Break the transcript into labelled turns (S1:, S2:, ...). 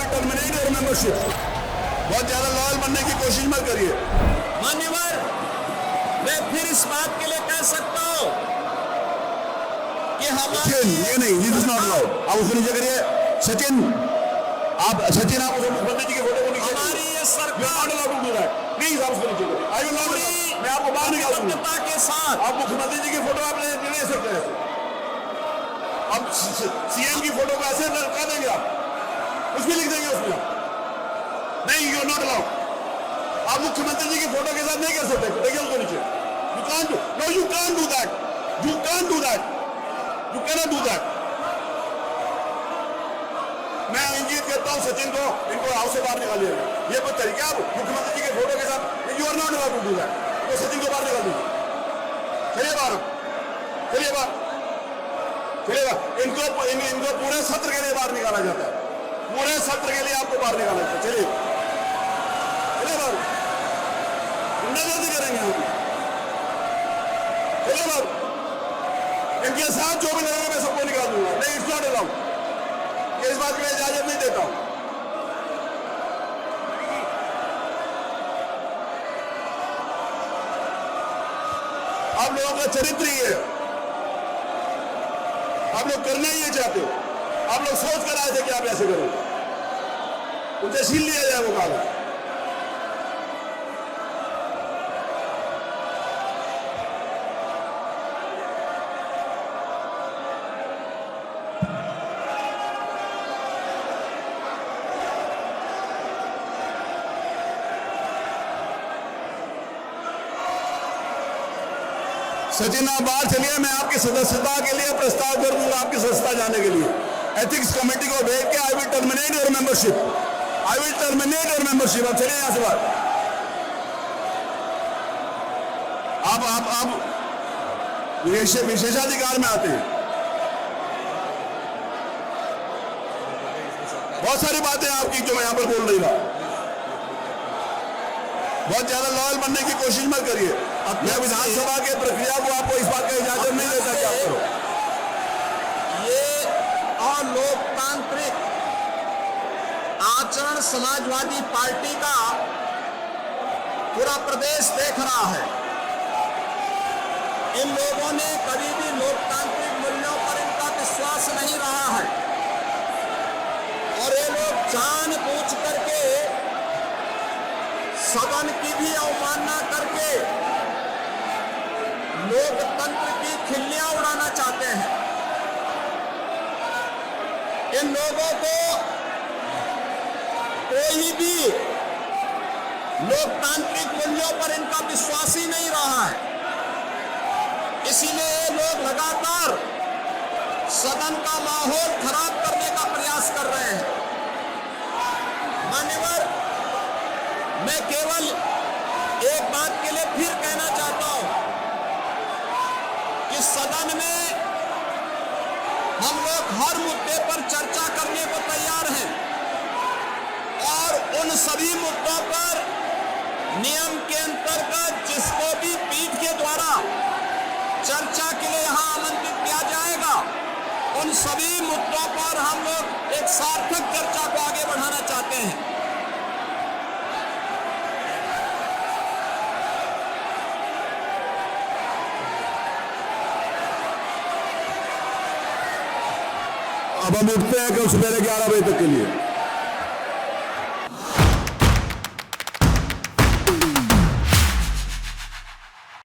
S1: Will terminate your membership. बहुत ज्यादा loyal बनने की कोशिश मत करिए।
S2: मान्यवर, मैं फिर इस बात के लिए कह सकता हूं कि हमारी
S1: ये नहीं, दिस इज नॉट अलाउड। आप उसको नीचे करिए। सचिन, आप मुख्यमंत्री जी के फोटो को नीचे,
S2: हमारी ये सरकार
S1: प्लीज आप उसको नीचे करिए। आई विल नॉट, मैं आपको बाहर निकाल दूंगा।
S2: प्रतिबद्धता के साथ
S1: आप मुख्यमंत्री जी की फोटो आप ले सकते हैं। अब सीएम की फोटो को ऐसे लटका देंगे, आप कुछ भी लिख देंगे उसमें। नहीं, यू आर नॉट अलाउड। आप मुख्यमंत्री जी की फोटो के साथ नहीं कर सकते। देखिए उसको नीचे। You can't, no you can't do that, you can't do that, you cannot do that. मैं इंगित करता हूं सचिन को, इनको हाउस से बाहर निकालिए। ये कोई तरीका है मुख्यमंत्री जी के फोटो के साथ? You are not allowed to do that. तो सचिन को बाहर निकाल दीजिए। चलिए बाहर, चलिए बाहर, चलिए बाहर। इनको पूरे सत्र के लिए बाहर निकाला जाता है। पूरे सत्र के लिए आपको बाहर निकाला जाता है। चलिए चलिए बाहर, गुंडागर्दी करेंगे हम। चलिए बाहर, इनके साथ जो भी लगेगा मैं सबको निकाल दूंगा। नहीं, इट्स नॉट अलाउड। इस बात की मैं इजाजत नहीं देता हूं। आप लोगों का चरित्र ही है, आप लोग करना ही ये चाहते हो। आप लोग सोच कर आए थे कि आप ऐसे करोगे, उनसे छीन लिया जाए वो कागज। सचिन, आप बाहर चलिए। मैं आपकी सदस्यता के लिए प्रस्ताव कर दूंगा, आपकी सदस्यता जाने के लिए। एथिक्स कमेटी को भेज के I will terminate your membership, I will terminate your membership. अब चलिए यहां से बाहर। आप विशेषाधिकार में आते हैं। बहुत सारी बातें आपकी जो मैं यहां पर बोल रही था। बहुत ज्यादा लॉयल बनने की कोशिश मत करिए। मैं विधानसभा के प्रक्रिया को आपको इस बात का इजाजत नहीं देता कि आप करो।
S2: ये अलोकतांत्रिक आचरण समाजवादी पार्टी का पूरा प्रदेश देख रहा है। इन लोगों ने कभी भी लोकतांत्रिक मूल्यों पर इनका विश्वास नहीं रहा है और ये लोग जानबूझ करके सदन की भी अवमानना करके लोकतंत्र की खिल्लियां उड़ाना चाहते हैं। इन लोगों को कोई भी लोकतांत्रिक मूल्यों पर इनका विश्वास ही नहीं रहा है। इसीलिए लोग लगातार सदन का माहौल खराब करने का प्रयास कर रहे हैं। मान्यवर, मैं केवल एक बात के लिए फिर कहना चाहता हूं कि सदन में हम लोग हर मुद्दे पर चर्चा करने को तैयार हैं और उन सभी मुद्दों पर नियम के अंतर्गत जिसको भी पीठ के द्वारा चर्चा के लिए यहां आमंत्रित किया जाएगा, उन सभी मुद्दों पर हम लोग एक सार्थक चर्चा को आगे बढ़ाना चाहते हैं।
S1: अब हम उठते हैं कल सुबह 11 बजे तक के लिए।